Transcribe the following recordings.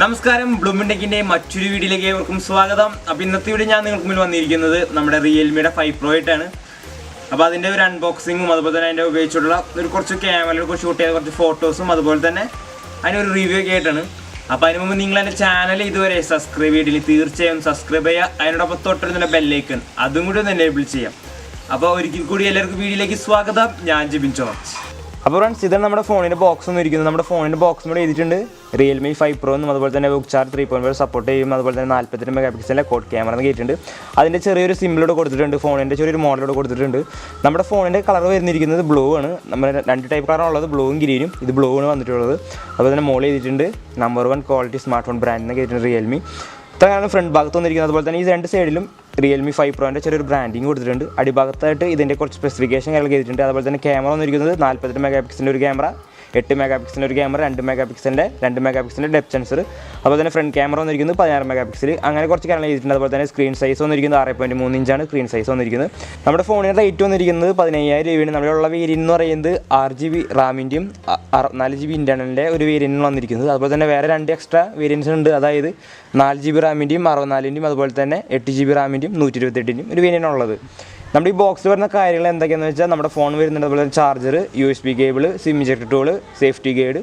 നമസ്കാരം, ബ്ലൂമിൻ്റെ മറ്റൊരു വീഡിയോയിലേക്ക് ഏവർക്കും സ്വാഗതം. അപ്പോൾ ഇന്നത്തെ വീഡിയോ ഞാൻ നിങ്ങൾക്ക് മുന്നിൽ വന്നിരിക്കുന്നത് നമ്മുടെ റിയൽമിയുടെ 5 Pro ആയിട്ടാണ്. അപ്പോൾ അതിൻ്റെ ഒരു അൺബോക്സിങ്ങും അതുപോലെ തന്നെ അതിൻ്റെ ഉപയോഗിച്ചിട്ടുള്ള കുറച്ച് ക്യാമറയിൽ ഷൂട്ട് ചെയ്ത കുറച്ച് ഫോട്ടോസും അതുപോലെ തന്നെ അതിനൊരു റിവ്യൂ ഒക്കെ ആയിട്ടാണ്. അപ്പോൾ അതിന് മുമ്പ് നിങ്ങൾ എൻ്റെ ചാനൽ ഇതുവരെ സബ്സ്ക്രൈബ് ചെയ്തിട്ടില്ല, തീർച്ചയായും സബ്സ്ക്രൈബ് ചെയ്യുക. അതിനോടൊപ്പം തൊട്ടടുത്തുള്ള ബെല്ലൈക്കൺ അതും കൂടി ഒന്ന് എനേബിൾ ചെയ്യാം. അപ്പോൾ ഒരിക്കൽ കൂടി എല്ലാവർക്കും വീഡിയോയിലേക്ക് സ്വാഗതം. ഞാൻ ജിബിൻ ജോർജ്. അപ്പോൾ ഫ്രണ്ട്സ്, ഇതാണ് നമ്മുടെ ഫോണിൻ്റെ ബോക്സ് ഒന്നും ഇരിക്കുന്നത്. നമ്മുടെ ഫോണിൻ്റെ ബോക്സ് കൂടെ എഴുതിയിട്ടുണ്ട് Realme 5 Pro എന്നും അതുപോലെ തന്നെ VOOC 3.5 സപ്പോർട്ട് ചെയ്യും. അതുപോലെ തന്നെ 48 MP കോഡ് ക്യാമറ എന്ന് കേട്ടിട്ടുണ്ട്. അതിൻ്റെ ചെറിയൊരു സിമ്പിളോട് കൊടുത്തിട്ടുണ്ട്, ഫോണിൻ്റെ ചെറിയൊരു മോഡലോട് കൊടുത്തിട്ടുണ്ട്. നമ്മുടെ ഫോണിൻ്റെ കളർ വരുന്നിരിക്കുന്നത് ബ്ലൂ ആണ്. നമ്മുടെ 2 ടൈപ്പ് കളറാണുള്ളത്, ബ്ലൂവും ഗ്രീനും. ഇത് ബ്ലൂ ആണ് വന്നിട്ടുള്ളത്. അതുപോലെ തന്നെ മോൾ ചെയ്തിട്ടുണ്ട് number 1 quality smart phone brand എന്ന് കേട്ടിട്ടുണ്ട് Realme. ഇത്രയാണ് ഫ്രണ്ട് ഭാഗത്ത് വന്നിരിക്കുന്നത്. അതുപോലെ തന്നെ ഈ 2 സൈഡിലും Realme 5 Proൻ്റെ ചെറിയൊരു ബ്രാൻഡിങ് കൊടുത്തിട്ടുണ്ട്. അടിഭാഗത്തായിട്ട് ഇതിൻ്റെ കുറച്ച് സ്പെസിഫിക്കേഷൻ കാര്യങ്ങൾ ചെയ്തിട്ടുണ്ട്. അതുപോലെ തന്നെ ക്യാമറ വന്നിരിക്കുന്നത് 48 MP ഒരു ക്യാമറ, 8 MP ഒരു ക്യാമറ, 2 MP ഡെപ്ത് സെൻസർ. അതുപോലെ തന്നെ ഫ്രണ്ട് ക്യാമറ വന്നിരിക്കുന്നത് 16 MP. അങ്ങനെ കുറച്ച് കാര്യങ്ങൾ ചെയ്തിട്ടുണ്ട്. അതുപോലെ തന്നെ സ്ക്രീൻ സൈസ് വന്നിരിക്കുന്നത് 6.3 ഇഞ്ചാണ് സ്ക്രീൻ സൈസ് വന്നിരിക്കുന്നത്. നമ്മുടെ ഫോണിൻ്റെ റേറ്റ് വന്നിരിക്കുന്നത് 15,000 രൂപയാണ്. നമ്മളുള്ള വേരിയൻ്റ് എന്ന് പറയുന്നത് 6GB റാമിൻ്റെയും 4GB ഇൻറ്റേർണലിൻ്റെ ഒരു വേരിയൻ്റ് വന്നിരിക്കുന്നത്. അതുപോലെ തന്നെ വേറെ 2 എക്സ്ട്രാ വേരിയൻസ് ഉണ്ട്. അതായത് 4GB റാമിൻ്റെയും 64ൻ്റെയും അതുപോലെ തന്നെ 8GB റാമിൻ്റെയും 128ൻ്റെയും ഒരു വേരിയൻ്റ് ഉള്ളത്. നമ്മുടെ ഈ ബോക്സിൽ വരുന്ന കാര്യങ്ങൾ എന്തൊക്കെയാണെന്ന് വെച്ചാൽ നമ്മുടെ ഫോൺ വരുന്നുണ്ട്, അതുപോലെ charger, USB cable, SIM ejector tool, safety guide,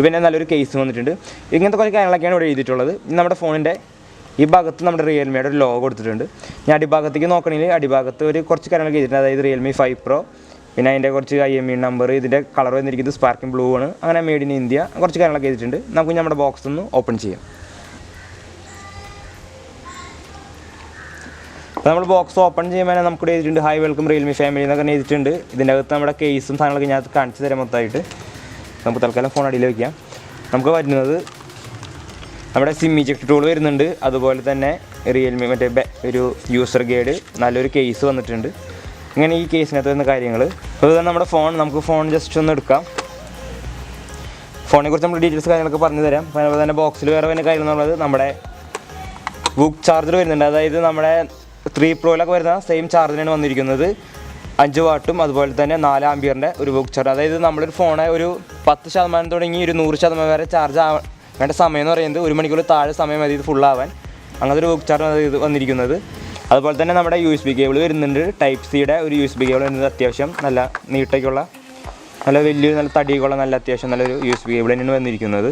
പിന്നെ നല്ലൊരു കേസ് വന്നിട്ടുണ്ട്. ഇങ്ങനത്തെ കുറച്ച് കാര്യങ്ങളൊക്കെയാണ് ഇവിടെ എഴുതിയിട്ടുള്ളത്. നമ്മുടെ ഫോണിൻ്റെ ഈ ഭാഗത്ത് നമ്മുടെ റിയൽമിയുടെ ഒരു ലോഗോ കൊടുത്തിട്ടുണ്ട്. ഞാൻ അടിഭാഗത്തേക്ക് നോക്കണമെങ്കിൽ അടിഭാഗത്ത് ഒരു കുറച്ച് കാര്യങ്ങൾ ചെയ്തിട്ടുണ്ട്. അതായത് Realme 5 Pro, പിന്നെ അതിൻ്റെ കുറച്ച് IMEI നമ്പർ, ഇതിൻ്റെ കളർ വന്നിരിക്കുന്നത് സ്പാർക്കിംഗ് ബ്ലൂ ആണ്. അങ്ങനെ മെയ്ഡ് ഇൻ ഇന്ത്യ കുറച്ച് കാര്യങ്ങളൊക്കെ ചെയ്തിട്ടുണ്ട്. നമുക്ക് നമ്മുടെ ബോക്സ് ഒന്ന് ഓപ്പൺ ചെയ്യാം. അപ്പോൾ നമ്മൾ ബോക്സ് ഓപ്പൺ ചെയ്യുമ്പോൾ നമുക്ക് എഴുതിയിട്ടുണ്ട് ഹായ് വെൽക്കം റിയൽമി ഫാമിലി എന്നൊക്കെ എഴുതിയിട്ടുണ്ട്. ഇതിൻ്റെ അകത്ത് നമ്മുടെ കേസും സാധനങ്ങളൊക്കെ ഞാൻ കാണിച്ചു തരാം മൊത്തമായിട്ട്. നമുക്ക് തൽക്കാലം ഫോൺ അടിയിൽ വയ്ക്കാം. നമുക്ക് വരുന്നത് നമ്മുടെ സിം ഇജക്ടർ ടൂൾ വരുന്നുണ്ട്. അതുപോലെ തന്നെ റിയൽമി ഒരു യൂസർ ഗൈഡ്, നല്ലൊരു കേസ് വന്നിട്ടുണ്ട്. ഇങ്ങനെ ഈ കേസിനകത്ത് വരുന്ന കാര്യങ്ങൾ. അപ്പോൾ ഇതാണ് നമ്മുടെ ഫോൺ. നമുക്ക് ഫോൺ ജസ്റ്റ് ഒന്ന് എടുക്കാം. ഫോണിനെ കുറിച്ച് നമ്മൾ ഡീറ്റെയിൽസ് കാര്യങ്ങളൊക്കെ പറഞ്ഞു തരാം. അതുപോലെ തന്നെ ബോക്സിൽ വേറെ വരുന്ന കാര്യങ്ങൾ എന്നുള്ളത് നമ്മുടെ VOOC ചാർജർ വരുന്നുണ്ട്. അതായത് നമ്മുടെ 3 Proയിലൊക്കെ വരുന്ന സെയിം ചാർജറാണ് വന്നിരിക്കുന്നത്. 5 വാട്ടും അതുപോലെ തന്നെ 4 ആംപിയറിൻ്റെ ഒരു VOOC ചാർജർ. അതായത് നമ്മളൊരു ഫോണെ ഒരു 10% തുടങ്ങി ഒരു 100% വരെ ചാർജ് വേണ്ട സമയം എന്ന് പറയുന്നത് 1 മണിക്കൂർ താഴെ സമയം മതി ഇത് ഫുള്ളാവാൻ. അങ്ങനത്തെ ഒരു VOOC ചാർജർ ഇത് വന്നിരിക്കുന്നത്. അതുപോലെ തന്നെ നമ്മുടെ USB കേബിൾ വരുന്നുണ്ട്. Type Cയുടെ ഒരു USB കേബിൾ വരുന്നത് അത്യാവശ്യം നല്ല നീട്ടൊക്കെയുള്ള നല്ല നല്ല തടിയൊക്കെയുള്ള നല്ല അത്യാവശ്യം നല്ലൊരു USB കേബിൾ തന്നെയാണ് വന്നിരിക്കുന്നത്.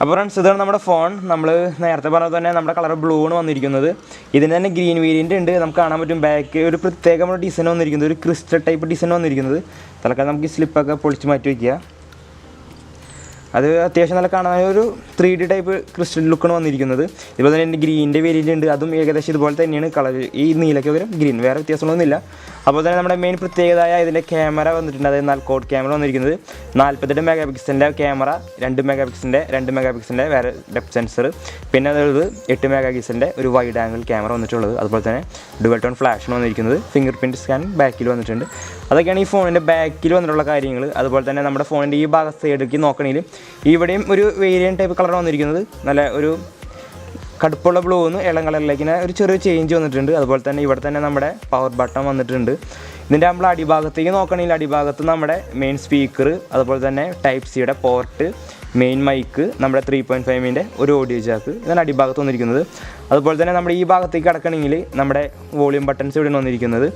അപ്പോൾ ഫ്രണ്ട്സ്, ഇതാണ് നമ്മുടെ ഫോൺ. നമ്മൾ നേരത്തെ പറഞ്ഞത് തന്നെ നമ്മുടെ കളർ ബ്ലൂ ആണ് വന്നിരിക്കുന്നത്. ഇതിന് തന്നെ ഗ്രീൻ വേരിയൻ്റ് ഉണ്ട്. നമുക്ക് കാണാൻ പറ്റും ബാക്ക് ഒരു പ്രത്യേക നമ്മുടെ ഡിസൈൻ വന്നിരിക്കുന്നത്, ഒരു ക്രിസ്റ്റൽ ടൈപ്പ് ഡിസൈൻ വന്നിരിക്കുന്നത്. തൽക്കാലം നമുക്ക് ഈ സ്ലിപ്പൊക്കെ പൊളിച്ച് മാറ്റി വയ്ക്കുക. അത് അത്യാവശ്യം നല്ല കാണാൻ ഒരു 3D ടൈപ്പ് ക്രിസ്റ്റൽ ലുക്കാണ് വന്നിരിക്കുന്നത്. ഇതുപോലെ തന്നെ എൻ്റെ ഗ്രീനിൻ്റെ വേരിയൻ്റ് ഉണ്ട്. അതും ഏകദേശം ഇതുപോലെ തന്നെയാണ് കളർ. ഈ നീലയ്ക്ക് വരും ഗ്രീൻ, വേറെ വ്യത്യാസങ്ങളൊന്നുമില്ല. അപ്പോൾ തന്നെ നമ്മുടെ മെയിൻ പ്രത്യേകത ഇതിൻ്റെ ക്യാമറ വന്നിട്ടുണ്ട്. അതായത് കോഡ് ക്യാമറ വന്നിരിക്കുന്നത് 48 MP ക്യാമറ, 2 MP വേറെ ഡെപ്ത് സെൻസർ, പിന്നെ അതായത് 8 MP ഒരു വൈഡ് ആംഗിൾ ക്യാമറ വന്നിട്ടുള്ളത്. അതുപോലെ തന്നെ ഡുവൽ ടോൺ ഫ്ലാഷാണ് വന്നിരിക്കുന്നത്. ഫിംഗർ പ്രിൻറ്റ് സ്കാൻ ബാക്കിൽ വന്നിട്ടുണ്ട്. അതൊക്കെയാണ് ഈ ഫോണിൻ്റെ ബാക്കിൽ വന്നിട്ടുള്ള കാര്യങ്ങൾ. അതുപോലെ തന്നെ നമ്മുടെ ഫോണിൻ്റെ ഈ ഭാഗത്ത് സൈഡിലേക്ക് നോക്കണമെങ്കിൽ ഇവിടെയും ഒരു വേരിയൻ്റ് ടൈപ്പ് കളർ വന്നിരിക്കുന്നത്. നല്ല ഒരു കടുപ്പുള്ള ബ്ലൂ എന്ന് ഇളം കളറിലേക്ക് ഒരു ചെറിയ ചേഞ്ച് വന്നിട്ടുണ്ട്. അതുപോലെ തന്നെ ഇവിടെ തന്നെ നമ്മുടെ പവർ ബട്ടൺ വന്നിട്ടുണ്ട്. ഇതിൻ്റെ നമ്മൾ അടിഭാഗത്തേക്ക് നോക്കണമെങ്കിൽ അടിഭാഗത്ത് നമ്മുടെ മെയിൻ സ്പീക്കർ, അതുപോലെ തന്നെ Type Cയുടെ പോർട്ട്, മെയിൻ മൈക്ക്, നമ്മുടെ 3.5 ഒരു ഓഡിയോ ജാക്ക്, ഇതാണ് അടിഭാഗത്ത് വന്നിരിക്കുന്നത്. അതുപോലെ തന്നെ നമ്മുടെ ഈ ഭാഗത്തേക്ക് കിടക്കണമെങ്കിൽ നമ്മുടെ വോളിയം ബട്ടൺസ് ഇവിടെ വന്നിരിക്കുന്നത്.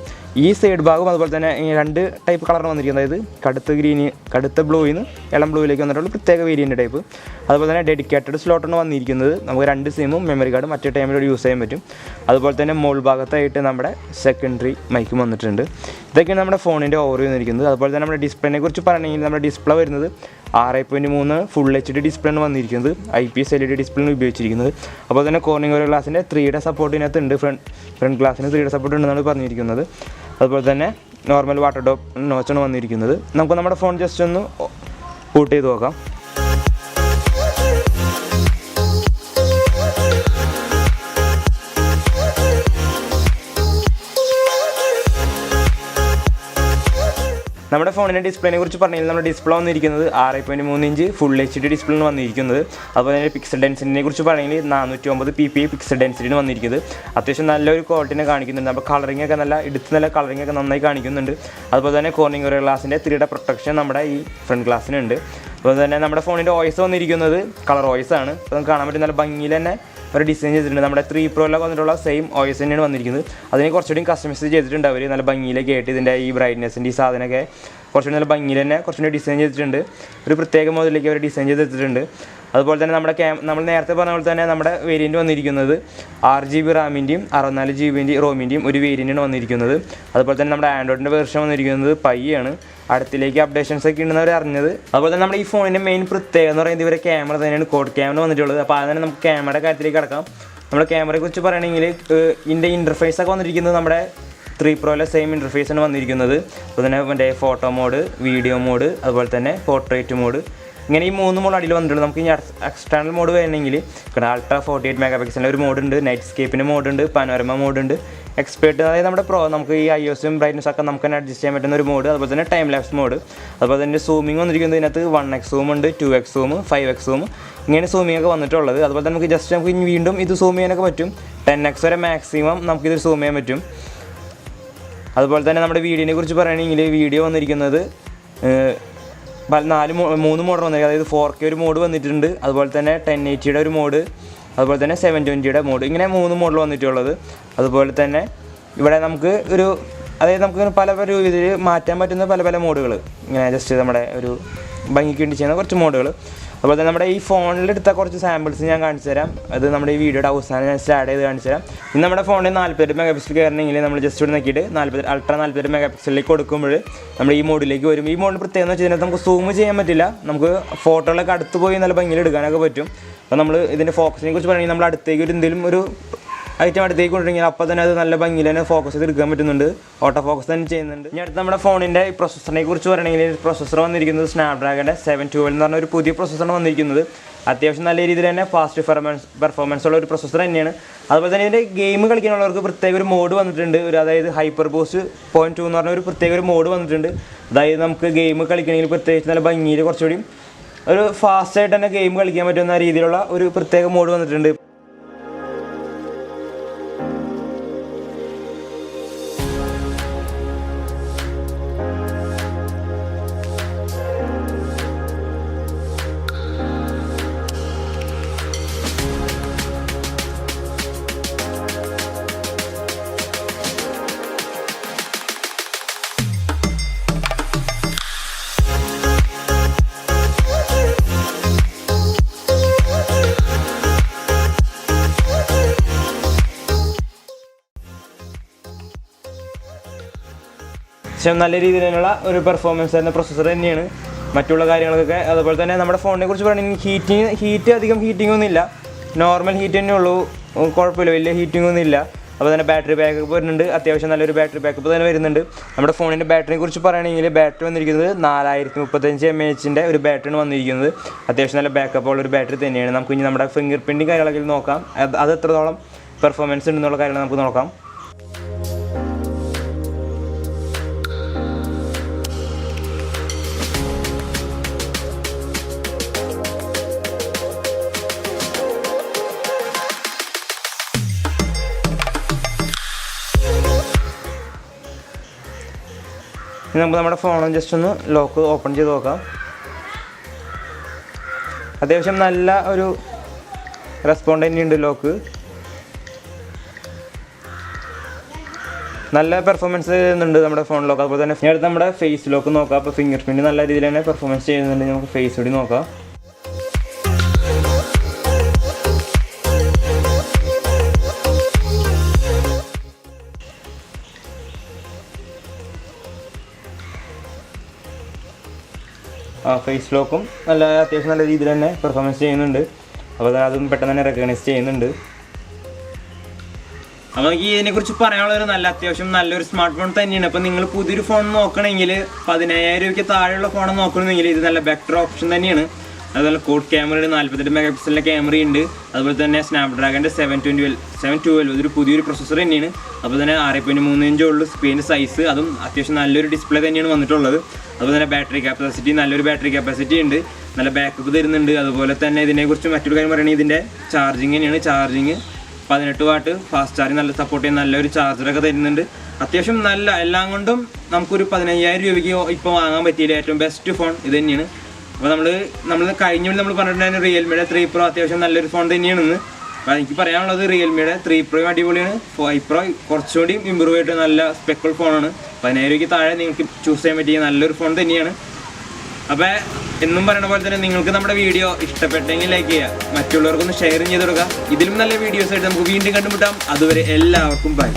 ഈ സൈഡ് ഭാഗം അതുപോലെ തന്നെ 2 ടൈപ്പ് കളറാണ് വന്നിരിക്കുന്നത്. അതായത് കടുത്ത ബ്ലൂയിൽ നിന്ന് ഇളം ബ്ലൂയിലേക്ക് വന്നിട്ടുള്ള പ്രത്യേക വേരിയൻ്റ് ടൈപ്പ്. അതുപോലെ തന്നെ ഡെഡിക്കേറ്റഡ് സ്ലോട്ടാണ് വന്നിരിക്കുന്നത്. നമുക്ക് 2 സിമ്മും മെമ്മറി കാർഡും മറ്റേ ടൈമിൽ യൂസ് ചെയ്യാൻ പറ്റും. അതുപോലെ തന്നെ മോൾ ഭാഗത്തായിട്ട് നമ്മുടെ സെക്കൻഡറി മൈക്കും വന്നിട്ടുണ്ട്. ഇതൊക്കെയാണ് നമ്മുടെ ഫോണിൻ്റെ ഓവർ വന്നിരിക്കുന്നത്. അതുപോലെ തന്നെ നമ്മുടെ ഡിസ്പ്ലേനെ കുറിച്ച് പറയണമെങ്കിൽ നമ്മുടെ ഡിസ്പ്ലേ വരുന്നത് 6.3 ഫുൾ HD ഡിസ്പ്ലേ ആണ് വന്നിരിക്കുന്നത്. IPS LED ഡിസ്പ്ലേ ആണ് ഉപയോഗിച്ചിരിക്കുന്നത്. അപ്പോൾ തന്നെ കോർണിംഗ് ഒരു ഗ്ലാസിൻ്റെ 3D സപ്പോർട്ട് ഇതിനകത്ത് ഉണ്ട്. ഫ്രണ്ട് ഗ്ലാസിന് 3D സപ്പോർട്ട് ഉണ്ടെന്നാണ് പറഞ്ഞിരിക്കുന്നത്. അതുപോലെ തന്നെ നോർമൽ വാട്ടർ ഡ്രോപ്പ് നോച്ചാണ് വന്നിരിക്കുന്നത്. നമുക്ക് നമ്മുടെ ഫോൺ ജസ്റ്റ് ഒന്ന് ബൂട്ട് ചെയ്ത് നോക്കാം. നമ്മുടെ ഫോണിൻ്റെ ഡിസ്പ്ലേനെ കുറിച്ച് പറഞ്ഞാൽ നമ്മുടെ ഡിസ്പ്ലേ വന്നിരിക്കുന്നത് 6.3 ഇഞ്ച് ഫുൾ HD ഡിസ്പ്ലേ ആണ് വന്നിരിക്കുന്നത്. അതുപോലെ തന്നെ പിക്സൽ ഡെൻസിറ്റിനെ കുറിച്ച് പറയുകയാണെങ്കിൽ 409 ppi പിക്സൽ ഡെൻസിറ്റിയാണ് വന്നിരിക്കുന്നത്. അത്യാവശ്യം നല്ലൊരു ക്വാളിറ്റിനെ കാണിക്കുന്നുണ്ട്. അപ്പോൾ കളറിംഗ് ഒക്കെ നല്ല കളറിംഗ് ഒക്കെ നന്നായി കാണിക്കുന്നുണ്ട്. അതുപോലെ തന്നെ കോർണിംഗ് ഒരു ഗ്ലാസിൻ്റെ 3D പ്രൊട്ടക്ഷൻ നമ്മുടെ ഈ ഫ്രണ്ട് ഗ്ലാസ്സിനുണ്ട്. അപ്പോൾ തന്നെ നമ്മുടെ ഫോണിൻ്റെ വോയിസ് വന്നിരിക്കുന്നത് കളർ വോയിസ് ആണ്. അപ്പോൾ നമുക്ക് കാണാൻ പറ്റും നല്ല ഭംഗിയിൽ തന്നെ ഒരു ഡിസൈൻ ചെയ്തിട്ടുണ്ട്. നമ്മുടെ 3 Proയിലൊക്കെ വന്നിട്ടുള്ള സെയിം വോയിസ് തന്നെയാണ് വന്നിരിക്കുന്നത്. അതിന് കുറച്ചുകൂടി കസ്റ്റമൈസ് ചെയ്തിട്ടുണ്ട് അവർ. നല്ല ഭംഗിയിലൊക്കെ ആയിട്ട് ഇതിൻ്റെ ഈ ബ്രൈറ്റ്നെസ്സിൻ്റെ ഈ സാധനമൊക്കെ കുറച്ചുകൂടി നല്ല ഭംഗിയിൽ തന്നെ കുറച്ചുകൂടി ഡിസൈൻ ചെയ്തിട്ടുണ്ട്. ഒരു പ്രത്യേക മോഡലിലേക്ക് അവർ ഡിസൈൻ ചെയ്തിട്ടുണ്ട്. അതുപോലെ തന്നെ നമ്മൾ നേരത്തെ പറഞ്ഞ പോലെ തന്നെ നമ്മുടെ വേരിയൻറ്റ് വന്നിരിക്കുന്നത് 6GB റാമിൻ്റെയും 64GB റോമിൻ്റെയും ഒരു വേരിയൻ്റാണ് വന്നിരിക്കുന്നത്. അതുപോലെ തന്നെ നമ്മുടെ ആൻഡ്രോയിഡിൻ്റെ വെർഷൻ വന്നിരിക്കുന്നത് പൈയാണ്. അടുത്തിലേക്ക് അപ്ഡേഷൻസ് ഒക്കെ ഉണ്ടെന്നവർ അറിഞ്ഞത്. അതുപോലെ തന്നെ നമ്മുടെ ഈ ഫോണിൻ്റെ മെയിൻ പ്രത്യേകത എന്ന് പറയുന്നത് ഇവരെ ക്യാമറ തന്നെയാണ് കോഡ് ക്യാമറ വന്നിട്ടുള്ളത്. അപ്പോൾ അത് തന്നെ നമുക്ക് ക്യാമറയുടെ കാര്യത്തിലേക്ക് കിടക്കാം. നമ്മുടെ ക്യാമറയെ കുറിച്ച് പറയുകയാണെങ്കിൽ ഇതിൻ്റെ ഇൻ്റർഫേസൊക്കെ വന്നിരിക്കുന്നത് നമ്മുടെ 3 Proയിലെ സെയിം ഇൻ്റർഫേസാണ് വന്നിരിക്കുന്നത്. അപ്പോൾ തന്നെ മറ്റേ ഫോട്ടോ മോഡ്, വീഡിയോ മോഡ്, അതുപോലെ തന്നെ പോർട്രേറ്റ് മോഡ്, ഇങ്ങനെ ഈ 3 മോഡ് അടിയിൽ വന്നിട്ടുണ്ട്. നമുക്ക് ഇനി എക്സ്റ്റേണൽ മോഡ് വേണമെങ്കിൽ അൾട്രാ 48 MP ഒരു മോഡുണ്ട്, നൈറ്റ് സ്കേപ്പിൻ്റെ മോഡുണ്ട്, പനോരമ മോഡുണ്ട്, എക്സ്പേർട്ട്, അതായത് നമ്മുടെ നമുക്ക് ഈ IOSും ബ്രൈറ്റ്നസ് ഒക്കെ നമുക്ക് തന്നെ അഡ്ജസ്റ്റ് ചെയ്യാൻ പറ്റുന്ന ഒരു മോഡ്. അതുപോലെ തന്നെ ടൈം ലാപ്സ് മോഡ്. അതുപോലെ തന്നെ സൂമിങ് വന്നിരിക്കുന്നത് ഇതിനകത്ത് 1x സൂം ഉണ്ട്, 2x സൂം, 5x സൂം, ഇങ്ങനെ സൂമിങ് ഒക്കെ വന്നിട്ടുള്ളത്. അതുപോലെ തന്നെ നമുക്ക് വീണ്ടും ഇത് സൂം ചെയ്യാനൊക്കെ പറ്റും. 10x വരെ മാക്സിമം നമുക്കിത് സൂം ചെയ്യാൻ പറ്റും. അതുപോലെ തന്നെ നമ്മുടെ വീഡിയോനെ കുറിച്ച് പറയുകയാണെങ്കിൽ വീഡിയോ വന്നിരിക്കുന്നത് 3 മോഡ് വന്നിരിക്കുന്നത്. അതായത് 4K ഒരു മോഡ് വന്നിട്ടുണ്ട്, അതുപോലെ തന്നെ 1080യുടെ ഒരു മോഡ്, അതുപോലെ തന്നെ 720യുടെ മോഡ്, ഇങ്ങനെ 3 മോഡൽ വന്നിട്ടുള്ളത്. അതുപോലെ തന്നെ ഇവിടെ നമുക്ക് അതായത് നമുക്ക് പല ഇതിൽ മാറ്റാൻ പറ്റുന്ന പല മോഡുകൾ, ഇങ്ങനെ ജസ്റ്റ് നമ്മുടെ ഒരു ഭംഗിക്ക് വേണ്ടി ചെയ്യുന്ന കുറച്ച് മോഡുകൾ. അതുപോലെ തന്നെ നമ്മുടെ ഈ ഫോണിലെടുത്ത കുറച്ച് സാമ്പിൾസ് ഞാൻ കാണിച്ചു തരാം. അത് നമ്മുടെ ഈ വീഡിയോയുടെ അവസാനം ഞാൻ സ്റ്റാർട്ട് ചെയ്ത് കാണിച്ചു തരാം. ഇന്ന് നമ്മുടെ ഫോണിൽ 48 MP കയറണമെങ്കിൽ നമ്മൾ ജസ്റ്റ് ഇവിടെ നോക്കിയിട്ട് അൾട്രാ 48 MP കൊടുക്കുമ്പോൾ നമ്മൾ ഈ മോഡിലേക്ക് വരും. ഈ മോഡിൽ പ്രത്യേകം എന്ന് വെച്ചാൽ നമുക്ക് സൂം ചെയ്യാൻ പറ്റില്ല, നമുക്ക് ഫോട്ടോകളൊക്കെ അടുത്ത് പോയി നല്ല ഭംഗിയിൽ എടുക്കാനൊക്കെ പറ്റും. അപ്പോൾ നമ്മൾ ഇതിൻ്റെ ഫോക്കസിനെ കുറിച്ച് പറയുകയാണെങ്കിൽ നമ്മൾ അടുത്തേക്ക് എന്തെങ്കിലും ഒരു ഐറ്റം അടുത്തേക്ക് കൊണ്ടുവരികയാണെങ്കിൽ അപ്പോൾ തന്നെ അത് നല്ല ഭംഗിയിൽ തന്നെ ഫോക്കസ് ചെയ്ത് എടുക്കാൻ പറ്റുന്നുണ്ട്, ഓട്ടോ ഫോക്കസ് തന്നെ ചെയ്യുന്നുണ്ട്. ഇനി അടുത്ത് നമ്മുടെ ഫോണിൻ്റെ ഈ പ്രൊസസ്സറിനെ കുറിച്ച് പറയുകയാണെങ്കിൽ പ്രൊസസ്സർ വന്നിരിക്കുന്നത് സ്നാപ്ഡ്രാഗൻ്റെ 712 എന്ന് പറഞ്ഞ ഒരു പുതിയ പ്രൊസസ്സറാണ് വന്നിരിക്കുന്നത്. അത്യാവശ്യം നല്ല രീതിയിൽ തന്നെ ഫാസ്റ്റ് പെർഫോമൻസ് ഉള്ള ഒരു പ്രൊസസ്സർ തന്നെയാണ്. അതുപോലെ തന്നെ ഇതിൻ്റെ ഗെയിം കളിക്കാനുള്ളവർക്ക് പ്രത്യേക ഒരു മോഡ് വന്നിട്ടുണ്ട്. അതായത് ഹൈപ്പർ ബൂസ്റ്റ് 0.2 എന്ന് പറഞ്ഞ ഒരു പ്രത്യേക ഒരു മോഡ് വന്നിട്ടുണ്ട്. അതായത് നമുക്ക് ഗെയിം കളിക്കണമെങ്കിൽ പ്രത്യേകിച്ച് നല്ല ഭംഗിയിൽ കുറച്ചുകൂടി ഒരു ഫാസ്റ്റായിട്ട് തന്നെ ഗെയിം കളിക്കാൻ പറ്റുന്ന രീതിയിലുള്ള ഒരു പ്രത്യേക മോഡ് വന്നിട്ടുണ്ട്. പക്ഷേ നല്ല രീതിയിലുള്ള ഒരു പെർഫോമൻസ് തരുന്ന പ്രൊസസ്സർ തന്നെയാണ് മറ്റുള്ള കാര്യങ്ങൾക്കൊക്കെ. അതുപോലെ തന്നെ നമ്മുടെ ഫോണിനെ കുറിച്ച് പറയുകയാണെങ്കിൽ ഹീറ്റ് അധികം ഹീറ്റിംഗ് ഒന്നുമില്ല, നോർമൽ ഹീറ്റ് തന്നെ ഉള്ളൂ, കുഴപ്പമില്ല, വലിയ ഹീറ്റിംഗ് ഒന്നും ഇല്ല. അപ്പോൾ തന്നെ ബാറ്ററി ബാക്കപ്പ് വരുന്നുണ്ട്, അത്യാവശ്യം നല്ലൊരു ബാറ്ററി ബാക്കപ്പ് തന്നെ വരുന്നുണ്ട്. നമ്മുടെ ഫോണിൻ്റെ ബാറ്ററിയെ കുറിച്ച് പറയുകയാണെങ്കിൽ ബാറ്ററി വന്നിരിക്കുന്നത് 4035 mAh ഒരു ബാറ്ററിയാണ് വന്നിരിക്കുന്നത്. അത്യാവശ്യം നല്ല ബാക്കപ്പ് ഉള്ള ഒരു ബാറ്ററി തന്നെയാണ്. നമുക്ക് ഇനി നമ്മുടെ ഫിംഗർ പ്രിൻറ്റിങ് കാര്യങ്ങളൊക്കെ നോക്കാം, അത് എത്രത്തോളം പെർഫോമൻസ് ഉണ്ടെന്നുള്ള കാര്യങ്ങൾ നമുക്ക് നോക്കാം. നമുക്ക് നമ്മുടെ ഫോൺ ജസ്റ്റ് ഒന്ന് ലോക്ക് ഓപ്പൺ ചെയ്ത് നോക്കാം. അത്യാവശ്യം നല്ല ഒരു റെസ്പോണ്ട് തന്നെയുണ്ട് ലോക്ക്, നല്ല പെർഫോമൻസ് ചെയ്യുന്നുണ്ട് നമ്മുടെ ഫോൺ ലോക്ക്. അതുപോലെ തന്നെ അടുത്ത് നമ്മുടെ ഫേസ് ലോക്ക് നോക്കാം. അപ്പോൾ ഫിംഗർ പ്രിൻറ്റ് നല്ല രീതിയിൽ തന്നെ പെർഫോമൻസ് ചെയ്യുന്നുണ്ട്. നമുക്ക് ഫേസ് കൂടി നോക്കാം. ഫേസ് ലോക്കും അത്യാവശ്യം നല്ല രീതിയിൽ തന്നെ പെർഫോമൻസ് ചെയ്യുന്നുണ്ട്. അപ്പോൾ അതും പെട്ടെന്ന് തന്നെ റെക്കഗ്നൈസ് ചെയ്യുന്നുണ്ട്. അപ്പോൾ എനിക്ക് ഇതിനെക്കുറിച്ച് പറയാനുള്ളൊരു അത്യാവശ്യം നല്ലൊരു സ്മാർട്ട് ഫോൺ തന്നെയാണ്. അപ്പോൾ നിങ്ങൾ പുതിയൊരു ഫോൺ നോക്കണമെങ്കിൽ 15000 രൂപയ്ക്ക് താഴെയുള്ള ഫോൺ നോക്കണമെങ്കിൽ ഇത് നല്ല ബെറ്റർ ഓപ്ഷൻ തന്നെയാണ്. അതുപോലെ കോഡ് ക്യാമറയുടെ 48 MP ക്യാമറയുണ്ട്. അതുപോലെ തന്നെ സ്നാപ്ഡ്രാഗൻ്റെ 712 ഇതൊരു പുതിയൊരു പ്രൊസസ്സർ തന്നെയാണ്. അതുപോലെ തന്നെ 6.3 ഇഞ്ച് ഉള്ളൂ സ്ക്രീൻ സൈസ്, അതും അത്യാവശ്യം നല്ലൊരു ഡിസ്പ്ലേ തന്നെയാണ് വന്നിട്ടുള്ളത്. അതുപോലെ തന്നെ ബാറ്ററി കപ്പാസിറ്റി, നല്ലൊരു ബാറ്ററി കപ്പാസിറ്റി ഉണ്ട്, നല്ല ബാക്കപ്പ് തരുന്നുണ്ട്. അതുപോലെ തന്നെ ഇതിനെക്കുറിച്ച് മറ്റൊരു കാര്യം പറയുകയാണെങ്കിൽ ഇതിൻ്റെ ചാർജിങ് തന്നെയാണ്. ചാർജിങ് 18 വാട്ട് ഫാസ്റ്റ് ചാർജിങ് നല്ല സപ്പോർട്ട് ചെയ്യുന്ന നല്ലൊരു ചാർജറൊക്കെ തരുന്നുണ്ട്. അത്യാവശ്യം നല്ല എല്ലാം കൊണ്ടും നമുക്കൊരു 15000 രൂപയ്ക്ക് ഇപ്പോൾ വാങ്ങാൻ പറ്റിയ ഏറ്റവും ബെസ്റ്റ് ഫോൺ ഇത് തന്നെയാണ്. അപ്പോൾ നമ്മൾ കഴിഞ്ഞ നമ്മൾ പറഞ്ഞിട്ടുണ്ടായിരുന്നു റിയൽമിയുടെ 3 Pro അത്യാവശ്യം നല്ലൊരു ഫോൺ തന്നെയാണെന്ന്. അപ്പോൾ എനിക്ക് പറയാനുള്ളത് റിയൽമിയുടെ 3 Pro അടിപൊളിയാണ്. 5 Pro കുറച്ചുകൂടി ഇമ്പ്രൂവ് ആയിട്ട് നല്ല സ്പെക്കൽ ഫോണാണ്. 10,000 രൂപയ്ക്ക് താഴെ നിങ്ങൾക്ക് ചൂസ് ചെയ്യാൻ പറ്റിയ നല്ലൊരു ഫോൺ തന്നെയാണ്. അപ്പോൾ എന്നും പറയുന്ന പോലെ തന്നെ നിങ്ങൾക്ക് നമ്മുടെ വീഡിയോ ഇഷ്ടപ്പെട്ടെങ്കിൽ ലൈക്ക് ചെയ്യുക, മറ്റുള്ളവർക്കൊന്ന് ഷെയർ ചെയ്ത് കൊടുക്കുക. ഇതിലും നല്ല വീഡിയോസ് ആയിട്ട് നമുക്ക് വീണ്ടും കണ്ടുമുട്ടാം. അതുവരെ എല്ലാവർക്കും ബൈ.